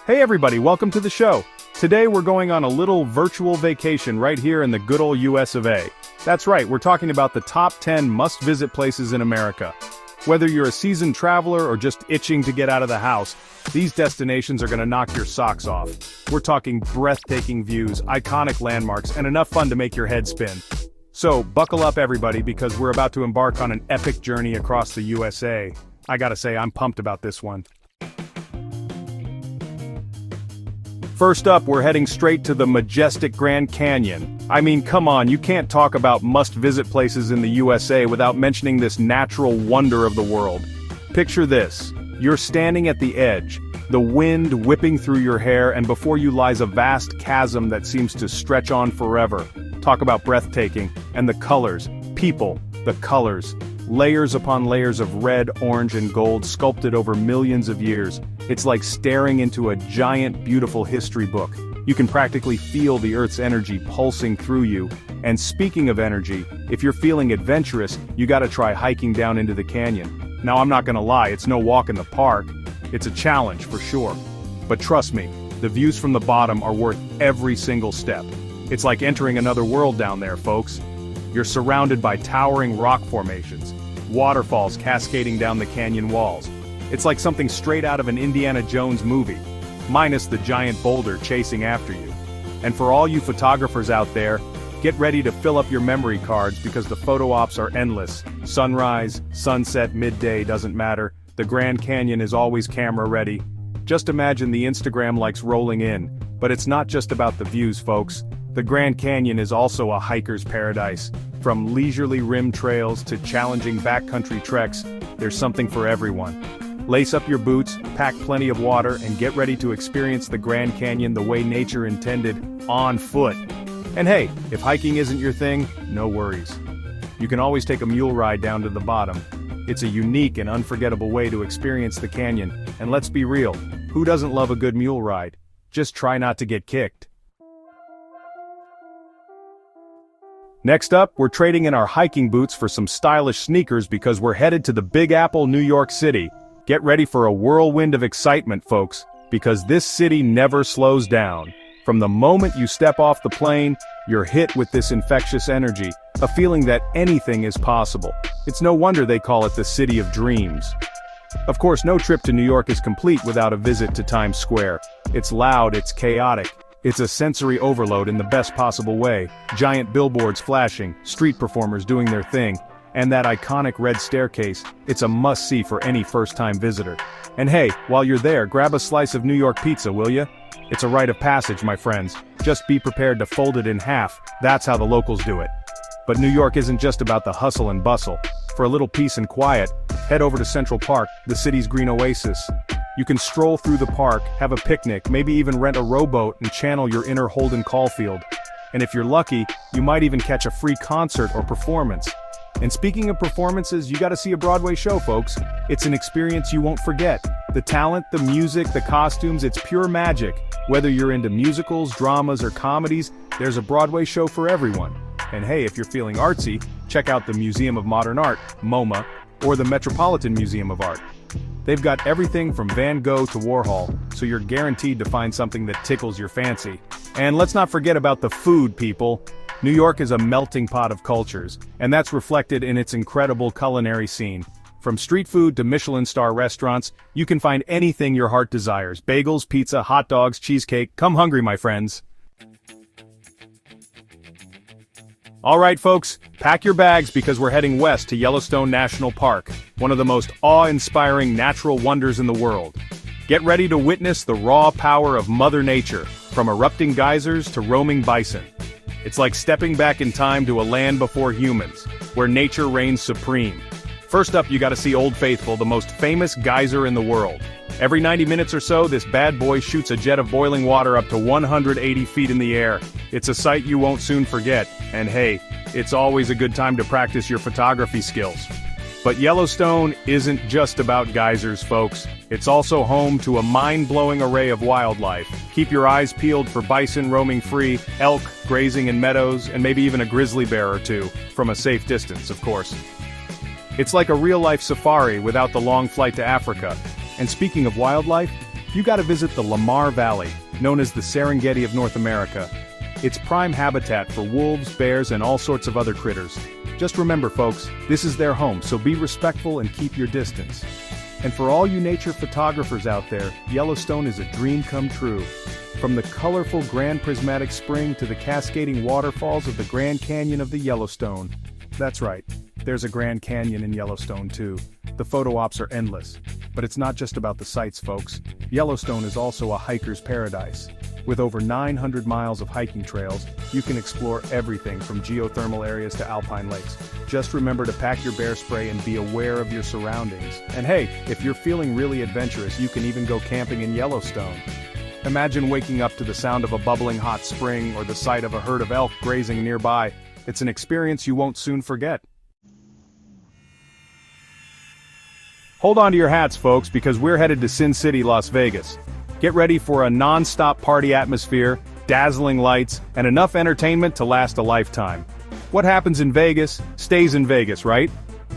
Hey everybody, welcome to the show. Today we're going on a little virtual vacation right here in the good old US of A. That's right, we're talking about the top 10 must-visit places in America. Whether you're a seasoned traveler or just itching to get out of the house, these destinations are gonna knock your socks off. We're talking breathtaking views, iconic landmarks, and enough fun to make your head spin. So, buckle up everybody because we're about to embark on an epic journey across the USA. I gotta say, I'm pumped about this one. First up, we're heading straight to the majestic Grand Canyon. I mean, come on, you can't talk about must-visit places in the USA without mentioning this natural wonder of the world. Picture this. You're standing at the edge, the wind whipping through your hair, and before you lies a vast chasm that seems to stretch on forever. Talk about breathtaking. And the colors. People. The colors. Layers upon layers of red, orange, and gold sculpted over millions of years. It's like staring into a giant, beautiful history book. You can practically feel the Earth's energy pulsing through you. And speaking of energy, if you're feeling adventurous, you gotta try hiking down into the canyon. Now I'm not gonna lie, it's no walk in the park. It's a challenge for sure. But trust me, the views from the bottom are worth every single step. It's like entering another world down there, folks. You're surrounded by towering rock formations, waterfalls cascading down the canyon walls. It's like something straight out of an Indiana Jones movie, minus the giant boulder chasing after you. And for all you photographers out there, get ready to fill up your memory cards because the photo ops are endless. Sunrise, sunset, midday, doesn't matter. The Grand Canyon is always camera ready. Just imagine the Instagram likes rolling in. But it's not just about the views, folks. The Grand Canyon is also a hiker's paradise. From leisurely rim trails to challenging backcountry treks, there's something for everyone. Lace up your boots, pack plenty of water, and get ready to experience the Grand Canyon the way nature intended, on foot. And hey, if hiking isn't your thing, no worries. You can always take a mule ride down to the bottom. It's a unique and unforgettable way to experience the canyon, and let's be real, who doesn't love a good mule ride? Just try not to get kicked. Next up, we're trading in our hiking boots for some stylish sneakers because we're headed to the Big Apple, New York City. Get ready for a whirlwind of excitement, folks, because this city never slows down. From the moment you step off the plane, you're hit with this infectious energy, a feeling that anything is possible. It's no wonder they call it the City of Dreams. Of course, no trip to New York is complete without a visit to Times Square. It's loud, it's chaotic. It's a sensory overload in the best possible way. Giant billboards flashing, street performers doing their thing, and that iconic red staircase, it's a must-see for any first-time visitor. And hey, while you're there, grab a slice of New York pizza, will ya? It's a rite of passage, my friends. Just be prepared to fold it in half, that's how the locals do it. But New York isn't just about the hustle and bustle. For a little peace and quiet, head over to Central Park, the city's green oasis. You can stroll through the park, have a picnic, maybe even rent a rowboat and channel your inner Holden Caulfield. And if you're lucky, you might even catch a free concert or performance. And speaking of performances, you gotta see a Broadway show, folks. It's an experience you won't forget. The talent, the music, the costumes, it's pure magic. Whether you're into musicals, dramas, or comedies, there's a Broadway show for everyone. And hey, if you're feeling artsy, check out the Museum of Modern Art, MoMA, or the Metropolitan Museum of Art. They've got everything from Van Gogh to Warhol, so you're guaranteed to find something that tickles your fancy. And let's not forget about the food, people. New York is a melting pot of cultures, and that's reflected in its incredible culinary scene. From street food to Michelin-star restaurants, you can find anything your heart desires. Bagels, pizza, hot dogs, cheesecake. Come hungry, my friends. Alright folks, pack your bags because we're heading west to Yellowstone National Park, one of the most awe-inspiring natural wonders in the world. Get ready to witness the raw power of Mother Nature, from erupting geysers to roaming bison. It's like stepping back in time to a land before humans, where nature reigns supreme. First up, you gotta see Old Faithful, the most famous geyser in the world. Every 90 minutes or so, this bad boy shoots a jet of boiling water up to 180 feet in the air. It's a sight you won't soon forget, and hey, it's always a good time to practice your photography skills. But Yellowstone isn't just about geysers, folks. It's also home to a mind-blowing array of wildlife. Keep your eyes peeled for bison roaming free, elk grazing in meadows, and maybe even a grizzly bear or two, from a safe distance, of course. It's like a real-life safari without the long flight to Africa. And speaking of wildlife, you gotta visit the Lamar Valley, known as the Serengeti of North America. It's prime habitat for wolves, bears, and all sorts of other critters. Just remember folks, this is their home, so be respectful and keep your distance. And for all you nature photographers out there, Yellowstone is a dream come true. From the colorful Grand Prismatic Spring to the cascading waterfalls of the Grand Canyon of the Yellowstone. That's right, there's a Grand Canyon in Yellowstone too. The photo ops are endless. But it's not just about the sights, folks. Yellowstone is also a hiker's paradise. With over 900 miles of hiking trails, you can explore everything from geothermal areas to alpine lakes. Just remember to pack your bear spray and be aware of your surroundings. And hey, if you're feeling really adventurous, you can even go camping in Yellowstone. Imagine waking up to the sound of a bubbling hot spring or the sight of a herd of elk grazing nearby. It's an experience you won't soon forget. Hold on to your hats, folks, because we're headed to Sin City, Las Vegas. Get ready for a non-stop party atmosphere, dazzling lights, and enough entertainment to last a lifetime. What happens in Vegas, stays in Vegas, right?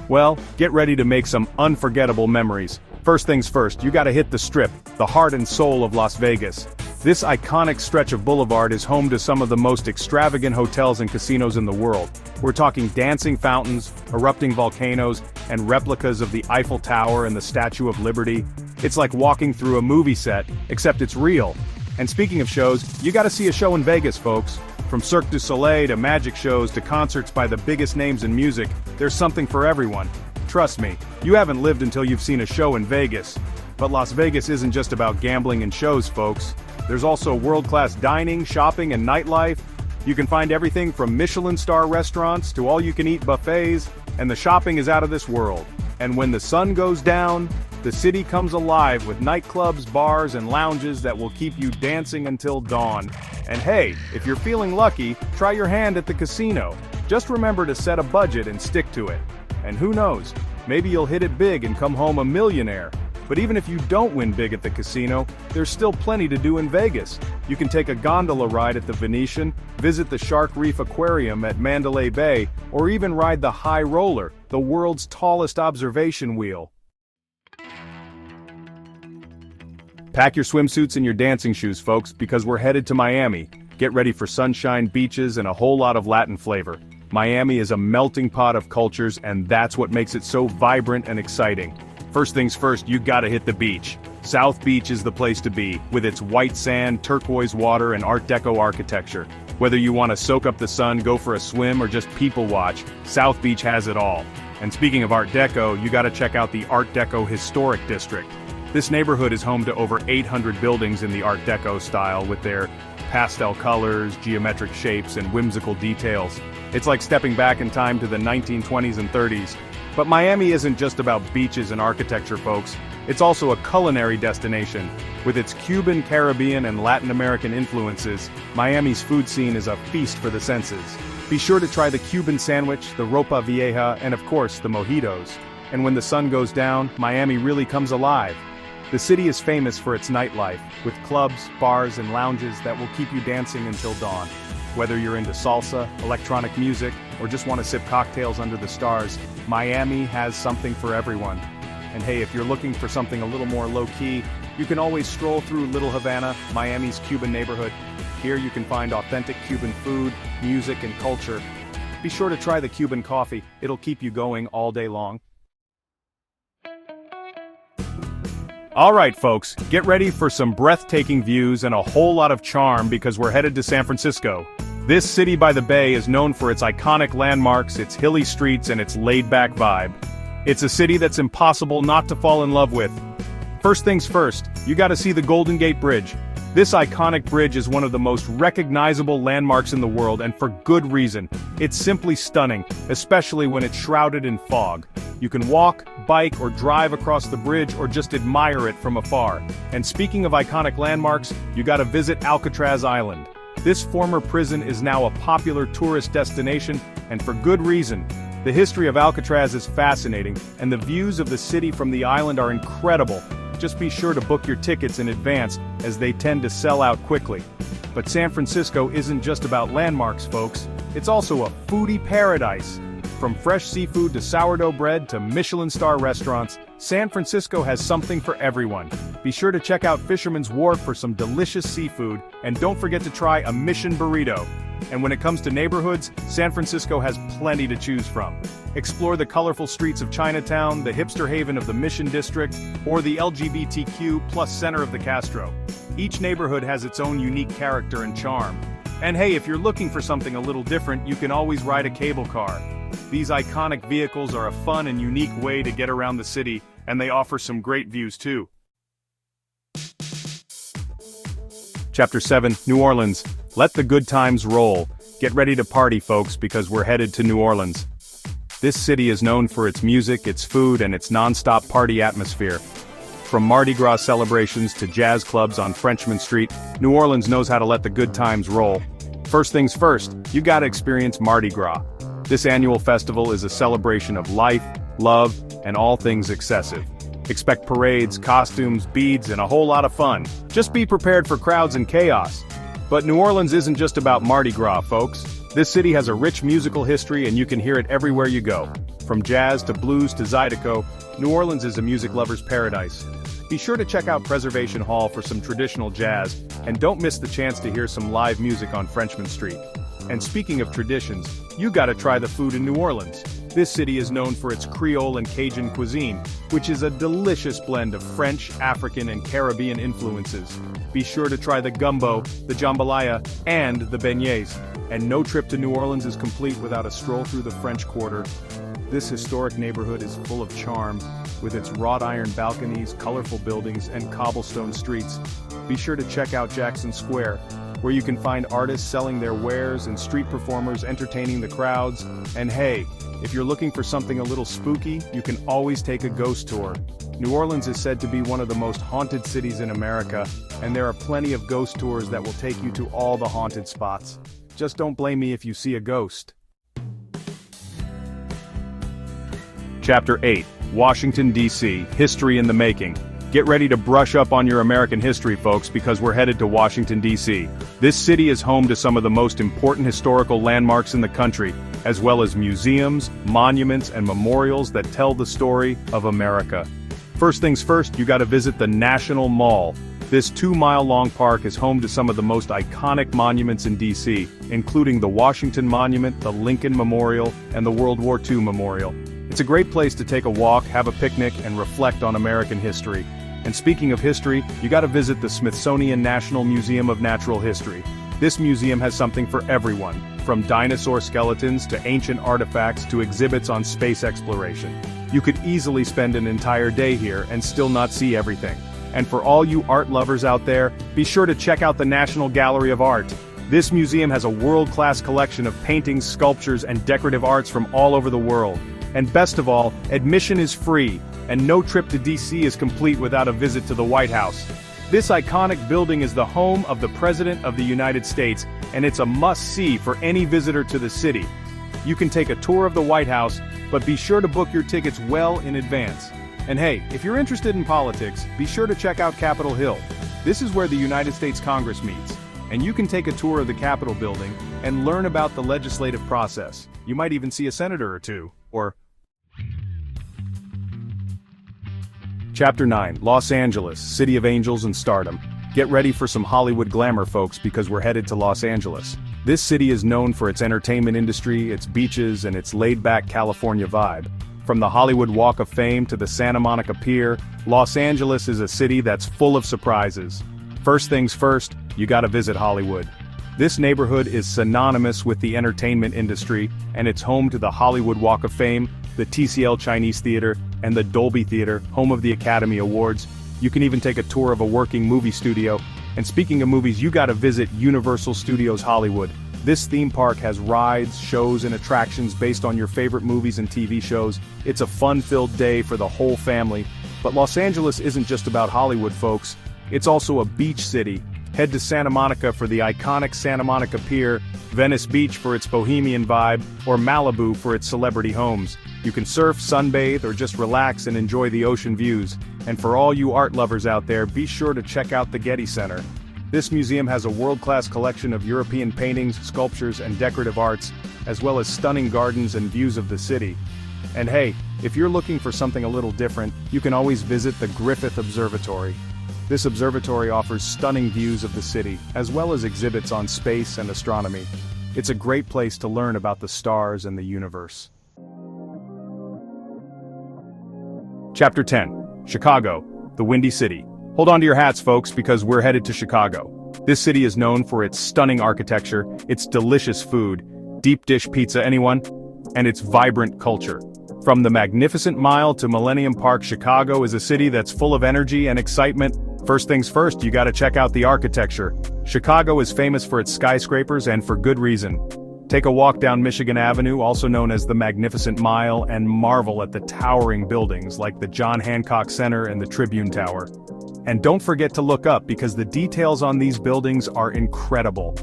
Well, get ready to make some unforgettable memories. First things first, you gotta hit the Strip, the heart and soul of Las Vegas. This iconic stretch of boulevard is home to some of the most extravagant hotels and casinos in the world. We're talking dancing fountains, erupting volcanoes, and replicas of the Eiffel Tower and the Statue of Liberty. It's like walking through a movie set, except it's real. And speaking of shows, you gotta see a show in Vegas, folks. From Cirque du Soleil to magic shows to concerts by the biggest names in music, there's something for everyone. Trust me, you haven't lived until you've seen a show in Vegas. But Las Vegas isn't just about gambling and shows, folks. There's also world-class dining, shopping, and nightlife. You can find everything from Michelin star restaurants to all-you-can-eat buffets, and the shopping is out of this world. And when the sun goes down, the city comes alive with nightclubs, bars, and lounges that will keep you dancing until dawn. And hey, if you're feeling lucky, try your hand at the casino. Just remember to set a budget and stick to it. And who knows, maybe you'll hit it big and come home a millionaire. But even if you don't win big at the casino, there's still plenty to do in Vegas. You can take a gondola ride at the Venetian, visit the Shark Reef Aquarium at Mandalay Bay, or even ride the High Roller, the world's tallest observation wheel. Pack your swimsuits and your dancing shoes, folks, because we're headed to Miami. Get ready for sunshine, beaches, and a whole lot of Latin flavor. Miami is a melting pot of cultures, and that's what makes it so vibrant and exciting. First things first, you gotta hit the beach. South Beach is the place to be, with its white sand, turquoise water, and Art Deco architecture. Whether you want to soak up the sun, go for a swim, or just people watch, South Beach has it all. And speaking of Art Deco, you gotta check out the Art Deco Historic District. This neighborhood is home to over 800 buildings in the Art Deco style with their pastel colors, geometric shapes, and whimsical details. It's like stepping back in time to the 1920s and 30s. But Miami isn't just about beaches and architecture, folks. It's also a culinary destination. With its Cuban, Caribbean, and Latin American influences, Miami's food scene is a feast for the senses. Be sure to try the Cuban sandwich, the ropa vieja, and of course, the mojitos. And when the sun goes down, Miami really comes alive. The city is famous for its nightlife, with clubs, bars, and lounges that will keep you dancing until dawn. Whether you're into salsa, electronic music, or just want to sip cocktails under the stars, Miami has something for everyone. And hey, if you're looking for something a little more low-key, you can always stroll through Little Havana, Miami's Cuban neighborhood. Here you can find authentic Cuban food, music, and culture. Be sure to try the Cuban coffee, it'll keep you going all day long. Alright folks, get ready for some breathtaking views and a whole lot of charm because we're headed to San Francisco. This city by the bay is known for its iconic landmarks, its hilly streets, and its laid-back vibe. It's a city that's impossible not to fall in love with. First things first, you gotta see the Golden Gate Bridge. This iconic bridge is one of the most recognizable landmarks in the world, and for good reason. It's simply stunning, especially when it's shrouded in fog. You can walk, bike, or drive across the bridge or just admire it from afar. And speaking of iconic landmarks, you gotta visit Alcatraz Island. This former prison is now a popular tourist destination, and for good reason. The history of Alcatraz is fascinating, and the views of the city from the island are incredible. Just be sure to book your tickets in advance, as they tend to sell out quickly. But San Francisco isn't just about landmarks, folks. It's also a foodie paradise. From fresh seafood to sourdough bread to Michelin-star restaurants, San Francisco has something for everyone. Be sure to check out Fisherman's Wharf for some delicious seafood, and don't forget to try a Mission Burrito. And when it comes to neighborhoods, San Francisco has plenty to choose from. Explore the colorful streets of Chinatown, the hipster haven of the Mission District, or the LGBTQ+ center of the Castro. Each neighborhood has its own unique character and charm. And hey, if you're looking for something a little different, you can always ride a cable car. These iconic vehicles are a fun and unique way to get around the city, and they offer some great views too. Chapter 7, New Orleans. Let the good times roll. Get ready to party, folks, because we're headed to New Orleans. This city is known for its music, its food, and its non-stop party atmosphere. From Mardi Gras celebrations to jazz clubs on Frenchmen Street, New Orleans knows how to let the good times roll. First things first, you gotta experience Mardi Gras. This annual festival is a celebration of life, love, and all things excessive. Expect parades, costumes, beads, and a whole lot of fun. Just be prepared for crowds and chaos. But New Orleans isn't just about Mardi Gras, folks. This city has a rich musical history and you can hear it everywhere you go. From jazz to blues to zydeco, New Orleans is a music lover's paradise. Be sure to check out Preservation Hall for some traditional jazz, and don't miss the chance to hear some live music on Frenchmen Street. And speaking of traditions, you gotta try the food in New Orleans. This city is known for its Creole and Cajun cuisine, which is a delicious blend of French, African, and Caribbean influences. Be sure to try the gumbo, the jambalaya, and the beignets. And no trip to New Orleans is complete without a stroll through the French Quarter. This historic neighborhood is full of charm, with its wrought iron balconies, colorful buildings, and cobblestone streets. Be sure to check out Jackson Square, where you can find artists selling their wares and street performers entertaining the crowds. And hey, if you're looking for something a little spooky, you can always take a ghost tour. New Orleans is said to be one of the most haunted cities in America, and there are plenty of ghost tours that will take you to all the haunted spots. Just don't blame me if you see a ghost. Chapter 8, Washington, D.C., History in the Making. Get ready to brush up on your American history, folks, because we're headed to Washington, D.C. This city is home to some of the most important historical landmarks in the country, as well as museums, monuments, and memorials that tell the story of America. First things first, you gotta visit the National Mall. This 2-mile-long park is home to some of the most iconic monuments in D.C., including the Washington Monument, the Lincoln Memorial, and the World War II Memorial. It's a great place to take a walk, have a picnic, and reflect on American history. And speaking of history, you gotta visit the Smithsonian National Museum of Natural History. This museum has something for everyone, from dinosaur skeletons to ancient artifacts to exhibits on space exploration. You could easily spend an entire day here and still not see everything. And for all you art lovers out there, be sure to check out the National Gallery of Art. This museum has a world-class collection of paintings, sculptures, and decorative arts from all over the world. And best of all, admission is free, and no trip to DC is complete without a visit to the White House. This iconic building is the home of the President of the United States, and it's a must-see for any visitor to the city. You can take a tour of the White House, but be sure to book your tickets well in advance. And hey, if you're interested in politics, be sure to check out Capitol Hill. This is where the United States Congress meets, and you can take a tour of the Capitol building and learn about the legislative process. You might even see a senator or two, or... Chapter 9, Los Angeles, City of Angels and Stardom. Get ready for some Hollywood glamour, folks, because we're headed to Los Angeles. This city is known for its entertainment industry, its beaches, and its laid-back California vibe. From the Hollywood Walk of Fame to the Santa Monica Pier, Los Angeles is a city that's full of surprises. First things first, you gotta visit Hollywood. This neighborhood is synonymous with the entertainment industry, and it's home to the Hollywood Walk of Fame, the TCL Chinese Theater, and the Dolby Theater, home of the Academy Awards. You can even take a tour of a working movie studio. And speaking of movies, you gotta visit Universal Studios Hollywood. This theme park has rides, shows, and attractions based on your favorite movies and TV shows. It's a fun-filled day for the whole family. But Los Angeles isn't just about Hollywood, folks. It's also a beach city. Head to Santa Monica for the iconic Santa Monica Pier, Venice Beach for its bohemian vibe, or Malibu for its celebrity homes. You can surf, sunbathe, or just relax and enjoy the ocean views. And for all you art lovers out there, be sure to check out the Getty Center. This museum has a world-class collection of European paintings, sculptures, and decorative arts, as well as stunning gardens and views of the city. And hey, if you're looking for something a little different, you can always visit the Griffith Observatory. This observatory offers stunning views of the city, as well as exhibits on space and astronomy. It's a great place to learn about the stars and the universe. Chapter 10. Chicago, the Windy City. Hold on to your hats, folks, because we're headed to Chicago. This city is known for its stunning architecture, its delicious food, deep dish pizza, anyone? And its vibrant culture. From the Magnificent Mile to Millennium Park, Chicago is a city that's full of energy and excitement. First things first, you gotta check out the architecture. Chicago is famous for its skyscrapers, and for good reason. Take a walk down Michigan Avenue, also known as the Magnificent Mile, and marvel at the towering buildings like the John Hancock Center and the Tribune Tower. And don't forget to look up, because the details on these buildings are incredible.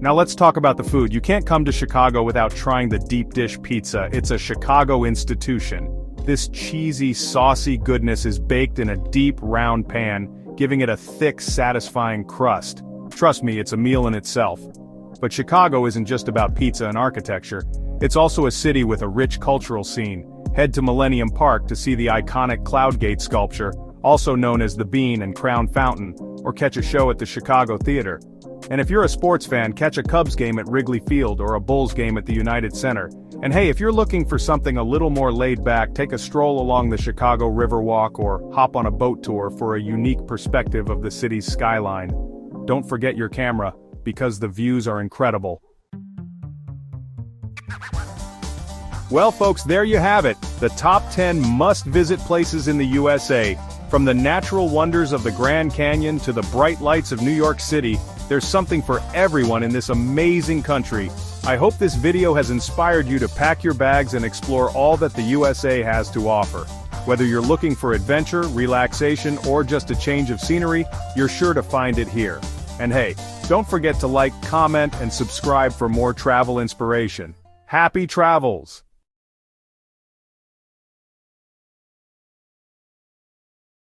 Now let's talk about the food. You can't come to Chicago without trying the deep dish pizza. It's a Chicago institution. This cheesy, saucy goodness is baked in a deep, round pan, giving it a thick, satisfying crust. Trust me, it's a meal in itself. But Chicago isn't just about pizza and architecture. It's also a city with a rich cultural scene. Head to Millennium Park to see the iconic Cloud Gate sculpture, also known as the Bean and Crown Fountain, or catch a show at the Chicago Theater. And if you're a sports fan, catch a Cubs game at Wrigley Field or a Bulls game at the United Center. And hey, if you're looking for something a little more laid back, take a stroll along the Chicago Riverwalk or hop on a boat tour for a unique perspective of the city's skyline. Don't forget your camera, because the views are incredible. Well folks, there you have it, the top 10 must-visit places in the USA. From the natural wonders of the Grand Canyon to the bright lights of New York City, there's something for everyone in this amazing country. I hope this video has inspired you to pack your bags and explore all that the USA has to offer. Whether you're looking for adventure, relaxation, or just a change of scenery, you're sure to find it here. And hey, don't forget to like, comment, and subscribe for more travel inspiration. Happy travels!